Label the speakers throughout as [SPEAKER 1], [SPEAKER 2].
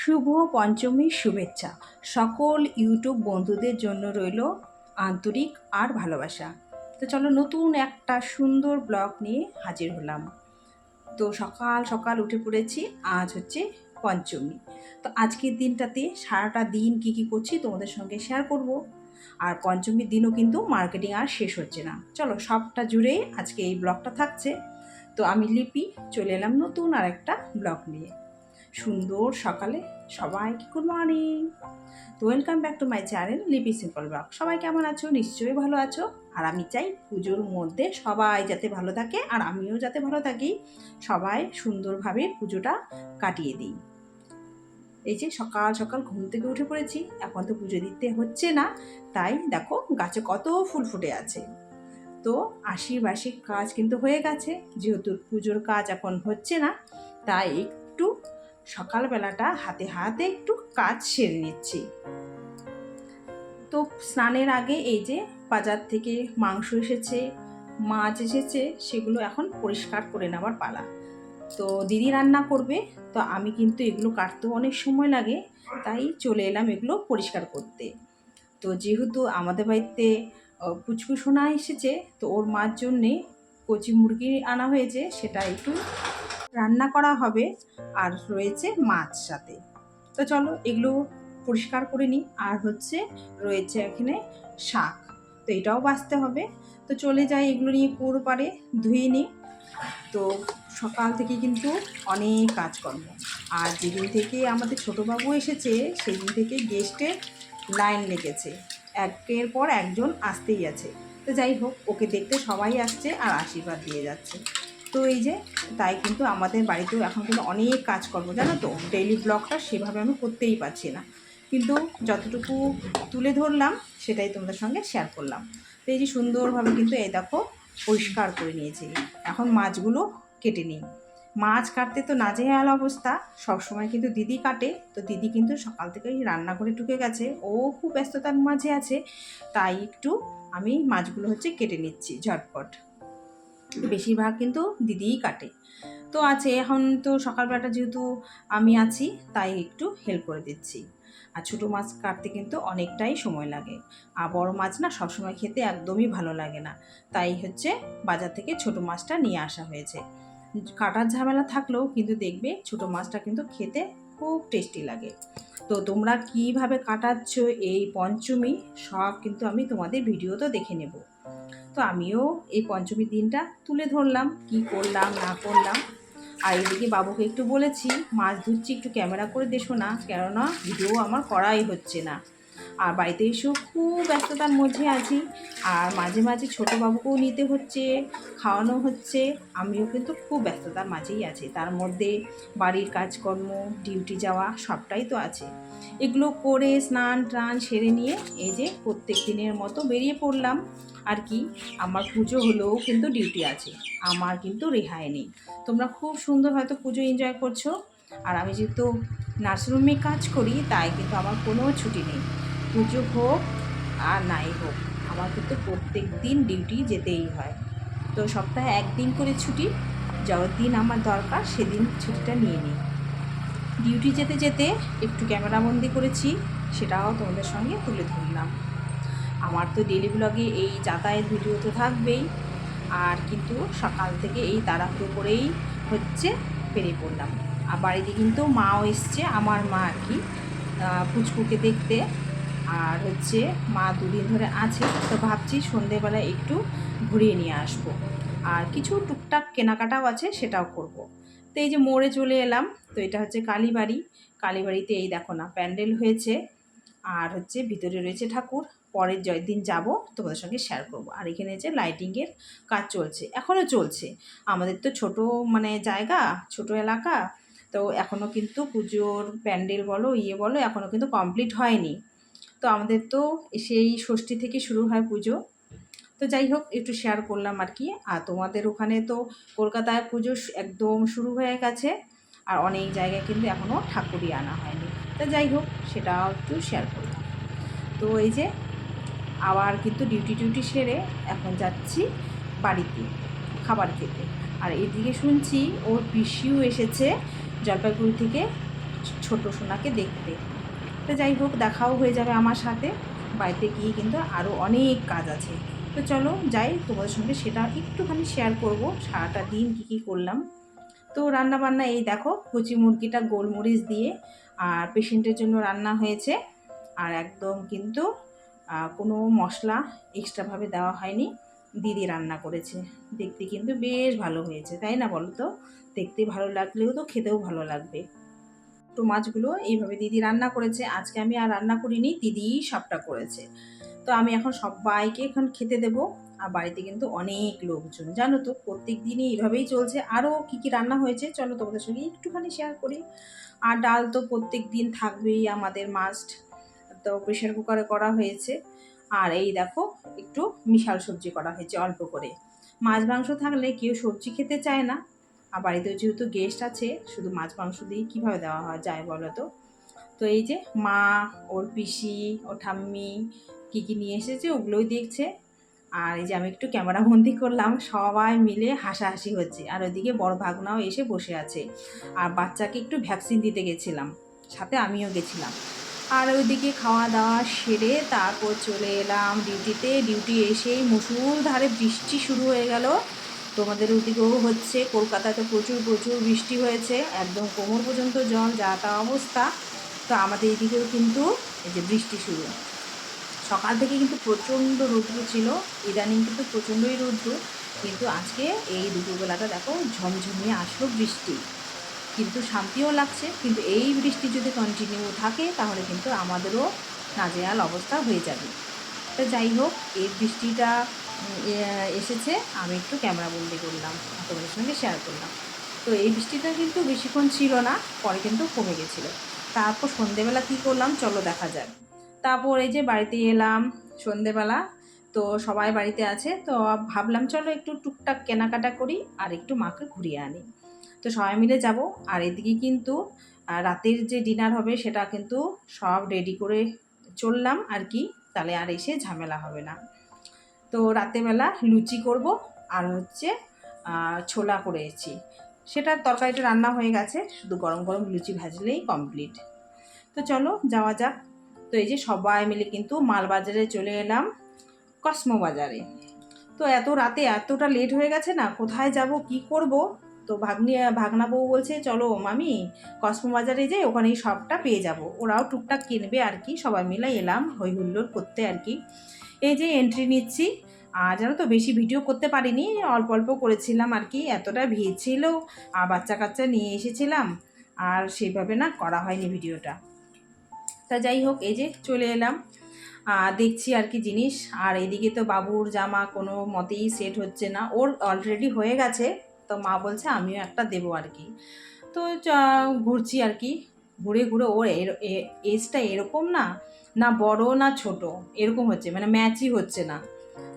[SPEAKER 1] শুভ পঞ্চমীর শুভেচ্ছা সকল ইউটিউব বন্ধুদের জন্য রইল আন্তরিক আর ভালোবাসা। তো চলো নতুন একটা সুন্দর ব্লগ নিয়ে হাজির হলাম। তো সকাল সকাল উঠে পড়েছি, আজ হচ্ছে পঞ্চমী। তো আজকের দিনটাতে সারাটা দিন কি করছি তোমাদের সঙ্গে শেয়ার করব। আর পঞ্চমীর দিনও কিন্তু মার্কেটিং আর শেষ হচ্ছে না, চলো সবটা জুড়ে আজকে এই ব্লগটা থাকছে। তো আমি লিপি চলে এলাম নতুন আর একটা ব্লগ নিয়ে। সুন্দর সকালে সবাইকে গুড মর্নিং। তো welcome back to my channel লিপি সিম্পল ব্লগ। সবাই কেমন আছো? নিশ্চয়ই ভালো আছো। আর আমি চাই পুজোর মধ্যে সবাই যাতে ভালো থাকে আর আমিও যাতে ভালো থাকি, সবাই সুন্দরভাবে পুজোটা কাটিয়ে দিই। এই যে সকাল সকাল ঘুম থেকে উঠে পড়েছি, এখন তো পুজো দিতে হচ্ছে না, তাই দেখো গাছে কত ফুল ফুটে আছে। তো আশির কাজ কিন্তু হয়ে গেছে, যেহেতু পুজোর কাজ এখন হচ্ছে না, তাই একটু সকালবেলাটা হাতে হাতে একটু কাজ সেরে নিচ্ছি। তো স্নানের আগে এই যে বাজার থেকে মাংস এসেছে, মাছ এসেছে, সেগুলো এখন পরিষ্কার করে নেওয়ার পালা। তো দিদি রান্না করবে, তো আমি কিন্তু এগুলো কাটতেও অনেক সময় লাগে, তাই চলে এলাম এগুলো পরিষ্কার করতে। তো যেহেতু আমাদের বাড়িতে পুচকু সোনা এসেছে, তো ওর মার জন্যে কচি মুরগি আনা হয়েছে, সেটা একটু রান্না করা হবে, আর রয়েছে মাছ সাথে। তো চলো এগুলো পরিষ্কার করে নিই। আর হচ্ছে রয়েছে এখানে শাক, তো এটাও বাছতে হবে। তো চলে যাই এগুলো নিয়ে পুরো পারে ধুয়ে নিই। তো সকাল থেকে কিন্তু অনেক কাজকর্ম, আর যেদিন থেকে আমাদের ছোটোবাবু এসেছে সেদিন থেকে গেস্টের লাইন লেগেছে, একের পর একজন আসতেই আছে। তো যাই হোক, ওকে দেখতে সবাই আসছে আর আশীর্বাদ দিয়ে যাচ্ছে। তো এই যে তাই কিন্তু আমাদের বাড়িতেও এখন কিন্তু অনেক কাজকর্ম, জানো তো, ডেইলি ব্লগটা সেভাবে আমি করতেই পারছি না, কিন্তু যতটুকু তুলে ধরলাম সেটাই তোমাদের সঙ্গে শেয়ার করলাম। তো এই যে সুন্দরভাবে কিন্তু এই দেখো পরিষ্কার করে নিয়েছি, এখন মাছগুলো কেটে নিই। মাছ কাটতে তো নাজেহাল অবস্থা, সবসময় কিন্তু দিদি কাটে, তো দিদি কিন্তু সকাল থেকেই রান্নাঘরে ঢুকে গেছে, ও খুব ব্যস্ততার মাঝে আছে, তাই একটু আমি মাছগুলো হচ্ছে কেটে নিচ্ছি ঝটপট। বেশিরভাগ কিন্তু দিদিই কাটে। তো আছে এখন তো সকালবেলাটা যেহেতু আমি আছি, তাই একটু হেল্প করে দিচ্ছি। আর ছোটো মাছ কাটতে কিন্তু অনেকটাই সময় লাগে, আর বড় মাছ না সবসময় খেতে একদমই ভালো লাগে না, তাই হচ্ছে বাজার থেকে ছোটো মাছটা নিয়ে আসা হয়েছে। কাটার ঝামেলা থাকলেও কিন্তু দেখবে ছোটো মাছটা কিন্তু খেতে খুব টেস্টি লাগে। তো তোমরা কীভাবে কাটাচ্ছ এই পঞ্চমী, সব কিন্তু আমি তোমাদের ভিডিওতে দেখে নেব। তো আমিও এই পঞ্চমীর দিনটা তুলে ধরলাম, কি করলাম না করলাম। আর এদিকে বাবুকে একটু বলেছি মাছ ধুচ্ছি একটু ক্যামেরা করে দেখো না, কেননা ভিডিও আমার করাই হচ্ছে না। আর বাড়িতে এসেও খুব ব্যস্ততার মধ্যে আছি, আর মাঝে মাঝে ছোটো বাবুকেও নিতে হচ্ছে, খাওয়ানো হচ্ছে, আমিও কিন্তু খুব ব্যস্ততার মাঝেই আছি। তার মধ্যে বাড়ির কাজকর্ম, ডিউটি যাওয়া, সবটাই তো আছে। এগুলো করে স্নান টান সেরে নিয়ে এই যে প্রত্যেক দিনের মতো বেরিয়ে পড়লাম। আর কি, আমার পুজো হলেও কিন্তু ডিউটি আছে, আমার কিন্তু রেহাই নেই। তোমরা খুব সুন্দর হয়তো পুজো এনজয় করছো, আর আমি যেহেতু নার্সিংহোমে কাজ করি, তাই কিন্তু আমার কোনো ছুটি নেই। পুজো হোক আর নাই হোক, আমার কিন্তু প্রত্যেক দিন ডিউটি যেতেই হয়। তো সপ্তাহে একদিন করে ছুটি, যাওয়ার দিন আমার দরকার সেদিন ছুটিটা নিয়ে নিই। ডিউটি যেতে যেতে একটু ক্যামেরাবন্দি করেছি, সেটাও তোমাদের সঙ্গে তুলে ধরলাম। আমার তো ডেলি ব্লগে এই যাতায়াত ভিডিও তো থাকবেই, আর কিন্তু সকাল থেকে এই তাড়াহুড়ো করেই হচ্ছে বেরিয়ে পড়লাম। আর বাড়িতে কিন্তু মাও এসছে, আমার মা আর কি, পুচকুকে দেখতে। আর হচ্ছে মা দুদিন ধরে আছে, তো ভাবছি সন্ধেবেলায় একটু ঘুরিয়ে নিয়ে আসবো, আর কিছু টুকটাক কেনাকাটাও আছে, সেটাও করব। তো এই যে মোড়ে চলে এলাম, তো এটা হচ্ছে কালীবাড়ি। কালীবাড়িতে এই দেখো না প্যান্ডেল হয়েছে, আর হচ্ছে ভিতরে রয়েছে ঠাকুর। পরের দিন যাব তোমাদের সঙ্গে শেয়ার করব। আর এখানে যে লাইটিংয়ের কাজ চলছে, এখনও চলছে। আমাদের তো ছোটো মানে জায়গা, ছোট এলাকা, তো এখনও কিন্তু পুজোর প্যান্ডেল বলো বলো এখনও কিন্তু কমপ্লিট হয়নি। তো আমাদের তো সেই ষষ্ঠী থেকে শুরু হয় পুজো। তো যাই হোক, একটু শেয়ার করলাম আর কি। আর তোমাদের ওখানে তো কলকাতায় পুজো একদম শুরু হয়ে গেছে, আর অনেক জায়গায় কিন্তু এখনও ঠাকুরই আনা হয়নি। তো যাই হোক, সেটাও একটু শেয়ার করলাম। তো এই যে আবার কিন্তু ডিউটি সেরে এখন যাচ্ছি বাড়িতে খাবার খেতে। আর এদিকে শুনছি ওর পিসিও এসেছে জলপাইগুড়ি থেকে ছোট সোনাকে দেখতে। তো যাই হোক, দেখাও হয়ে যাবে আমার সাথে। বাড়িতে গিয়ে কিন্তু আরও অনেক কাজ আছে। তো চলো যাই, তোমাদের সঙ্গে সেটা একটুখানি শেয়ার করব, সারাটা দিন কী কী করলাম। তো রান্না বান্না এই দেখো, কচি মুরগিটা গোলমরিচ দিয়ে আর পেশেন্টের জন্য রান্না হয়েছে। আর একদম কিন্তু কোনো মশলা এক্সট্রাভাবে দেওয়া হয়নি, দিদি রান্না করেছে। দেখতে কিন্তু বেশ ভালো হয়েছে, তাই না বলো তো? দেখতে ভালো লাগলেও তো খেতেও ভালো লাগবে। তো মাছগুলো এইভাবে দিদি রান্না করেছে, আজকে আমি আর রান্না করিনি, দিদিই সবটা করেছে। তো আমি এখন সবাইকে এখন খেতে দেবো। আর বাড়িতে কিন্তু অনেক লোকজন, জানো তো, প্রত্যেক দিনই এইভাবেই চলছে। আরও কী কী রান্না হয়েছে চলো তোমাদের সঙ্গে একটুখানি শেয়ার করি। আর ডাল তো প্রত্যেক দিন থাকবেই আমাদের মাস্ট, তো প্রেশার কুকারে করা হয়েছে। আর এই দেখো, একটু মিশাল সবজি করা হয়েছে অল্প করে। মাছ মাংস থাকলে কেউ সবজি খেতে চায় না, আর বাড়িতেও যেহেতু গেস্ট আছে, শুধু মাছ মাংস দিয়ে কীভাবে দেওয়া হয় যায় বলো তো? তো এই যে মা, ওর পিসি, ওর ঠাম্মি কী কী নিয়ে এসেছে ওগুলোই দেখছে। আর এই যে আমি একটু ক্যামেরা বন্দি করলাম, সবাই মিলে হাসাহাসি হচ্ছে। আর ওইদিকে বড় ভাগনাও এসে বসে আছে। আর বাচ্চাকে একটু ভ্যাকসিন দিতে গেছিলাম, সাথে আমিও গেছিলাম। আর ওইদিকে খাওয়া দাওয়া সেরে তারপর চলে এলাম ডিউটিতে। ডিউটি এসেই মুষলধারে বৃষ্টি শুরু হয়ে গেল। তোমাদের ওদিকেও হচ্ছে, কলকাতায় তো প্রচুর প্রচুর বৃষ্টি হয়েছে, একদম কোমর পর্যন্ত জল, যা তা অবস্থা। তো আমাদের এদিকেও কিন্তু এই যে বৃষ্টি শুরু। সকাল থেকে কিন্তু প্রচণ্ড রৌদ্র ছিল, ইদানিং কিন্তু প্রচণ্ডই রৌদ্র। কিন্তু আজকে এই দুপুরবেলাটা দেখো ঝমঝমিয়ে আসলো বৃষ্টি, কিন্তু শান্তিও লাগছে। কিন্তু এই বৃষ্টি যদি কন্টিনিউ থাকে তাহলে কিন্তু আমাদেরও নাজেহাল অবস্থা হয়ে যাবে। তো যাই হোক, এই বৃষ্টিটা এসেছে, আমি একটু ক্যামেরা বন্দি করলাম, তোমাদের সঙ্গে শেয়ার করলাম। তো এই বৃষ্টিটা কিন্তু বেশিক্ষণ ছিল না, পরে কিন্তু কমে গেছিলো। তারপর সন্ধেবেলা কী করলাম চলো দেখা যাক। তারপর এই যে বাড়িতে এলাম সন্ধেবেলা, তো সবাই বাড়িতে আছে, তো ভাবলাম চলো একটু টুকটাক কেনাকাটা করি আর একটু মাকে ঘুরিয়ে আনি। তো সবাই মিলে যাব। আর এদিকে কিন্তু রাতের যে ডিনার হবে সেটা কিন্তু সব রেডি করে চললাম আর কি, তাহলে আর এসে ঝামেলা হবে না। তো রাতেরবেলা লুচি করব, আর হচ্ছে ছোলা করেছি, সেটার তরকারিটা রান্না হয়ে গেছে, শুধু গরম গরম লুচি ভাজলেই কমপ্লিট। তো চলো যাওয়া যাক। তো এই যে সবাই মিলে কিন্তু মালবাজারে চলে এলাম, কসমো বাজারে। তো এত রাতে এতটা লেট হয়ে গেছে না, কোথায় যাব কি করব। তো ভাগনা বউ বলছে চলো মামি কসমো বাজারে যাই, ওখানেই সবটা পেয়ে যাব। ওরাও টুকটাক কিনবে আর কি, সবাই মিলে এলাম হই হুল্লোড় করতে আর কি। এই যে এন্ট্রি নিচ্ছি। আর জানো তো বেশি ভিডিও করতে পারিনি, অল্প অল্প করেছিলাম আর কি, এতটা ভিড় ছিল আর বাচ্চা কাচ্চা নিয়ে এসেছিলাম, আর সেইভাবে না করা হয়নি ভিডিওটা। তা যাই হোক, এই যে চলে এলাম, দেখছি আর কি জিনিস। আর এদিকে তো বাবুর জামা কোনো মতেই সেট হচ্ছে না, ওর অলরেডি হয়ে গেছে, তো মা বলছে আমিও একটা দেবো আর কি। তো ঘুরছি আর কি, ঘুরে ঘুরে ওর এজটা এরকম না, না বড় না ছোট, এরকম হচ্ছে, মানে ম্যাচই হচ্ছে না,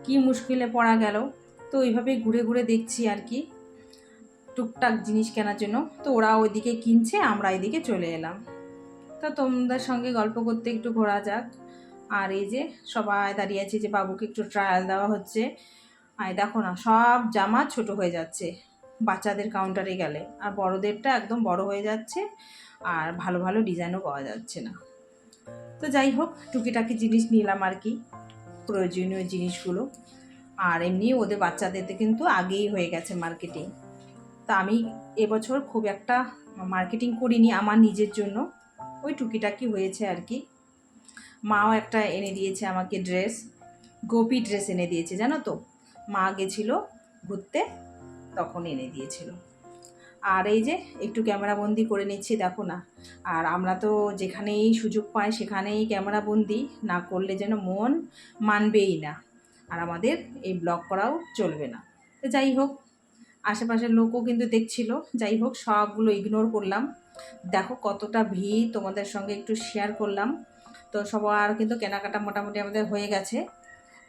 [SPEAKER 1] কি মুশকিলে পড়া গেল। তো এইভাবেই ঘুরে ঘুরে দেখছি আর কি টুকটাক জিনিস কেনার জন্য। তো ওরা ওইদিকে কিনছে, আমরা এদিকে চলে এলাম। তো তোমাদের সঙ্গে গল্প করতে একটু ঘোরা যাক। আর এই যে সবাই দাঁড়িয়ে আছে, যে বাবুকে একটু ট্রায়াল দেওয়া হচ্ছে। আর দেখো না, সব জামা ছোট হয়ে যাচ্ছে বাচ্চাদের কাউন্টারে গেলে, আর বড়দেরটা একদম বড় হয়ে যাচ্ছে, আর ভালো ভালো ডিজাইনও পাওয়া যাচ্ছে না। তো যাই হোক, টুকিটাকি জিনিস নিলাম আর কি, প্রয়োজনীয় জিনিসগুলো। আর এমনি ওদের বাচ্চাদের কিন্তু আগেই হয়ে গেছে মার্কেটিং। তা আমি এবছর খুব একটা মার্কেটিং করিনি আমার নিজের জন্য, ওই টুকিটাকি হয়েছে আর কি। মাও একটা এনে দিয়েছে আমাকে ড্রেস, গোপী ড্রেস এনে দিয়েছে, জানো তো, মা গেছিল ঘুরতে তখন এনে দিয়েছিল। আর এই যে একটু ক্যামেরা বন্দি করে নিচ্ছি, দেখো না। আর আমরা তো যেখানেই সুযোগ পাই সেখানেই ক্যামেরা বন্দি না করলে যেন মন মানবেই না, আর আমাদের এই ব্লগ করাও চলবে না। তো যাই হোক, আশেপাশের লোকও কিন্তু দেখছিল, যাই হোক সবগুলো ইগনোর করলাম। দেখো কতটা ভিড়, তোমাদের সঙ্গে একটু শেয়ার করলাম। তো সবার কিন্তু কেনাকাটা মোটামুটি আমাদের হয়ে গেছে।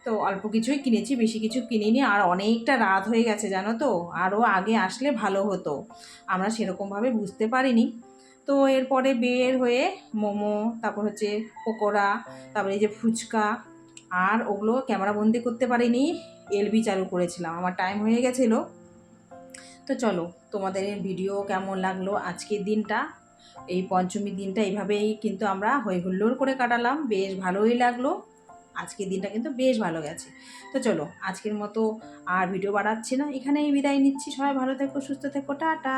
[SPEAKER 1] তো অল্প কিছুই কিনেছি, বেশি কিছু কিনিনি। আর অনেকটা রাত হয়ে গেছে জানো তো, আরও আগে আসলে ভালো হতো, আমরা সেরকমভাবে বুঝতে পারিনি। তো এরপরে বের হয়ে মোমো, তারপর হচ্ছে পকোড়া, তারপরে এই যে ফুচকা, আর ওগুলো ক্যামেরা বন্দি করতে পারিনি, এলবি চালু করেছিলাম, আমার টাইম হয়ে গেছিলো। তো চলো, তোমাদের ভিডিও কেমন লাগলো আজকের দিনটা এই পঞ্চমী দিনটা এইভাবেই কিন্তু আমরা হই হুল্লোড় করে কাটালাম, বেশ ভালোই লাগলো। আজকের দিনটা কিন্তু বেশ ভালো গেছে। তো চলো আজকের মতো আর ভিডিও বাড়াচ্ছি না, এখানেই বিদায় নিচ্ছি। সবাই ভালো থেকো, সুস্থ থেকো, টাটা।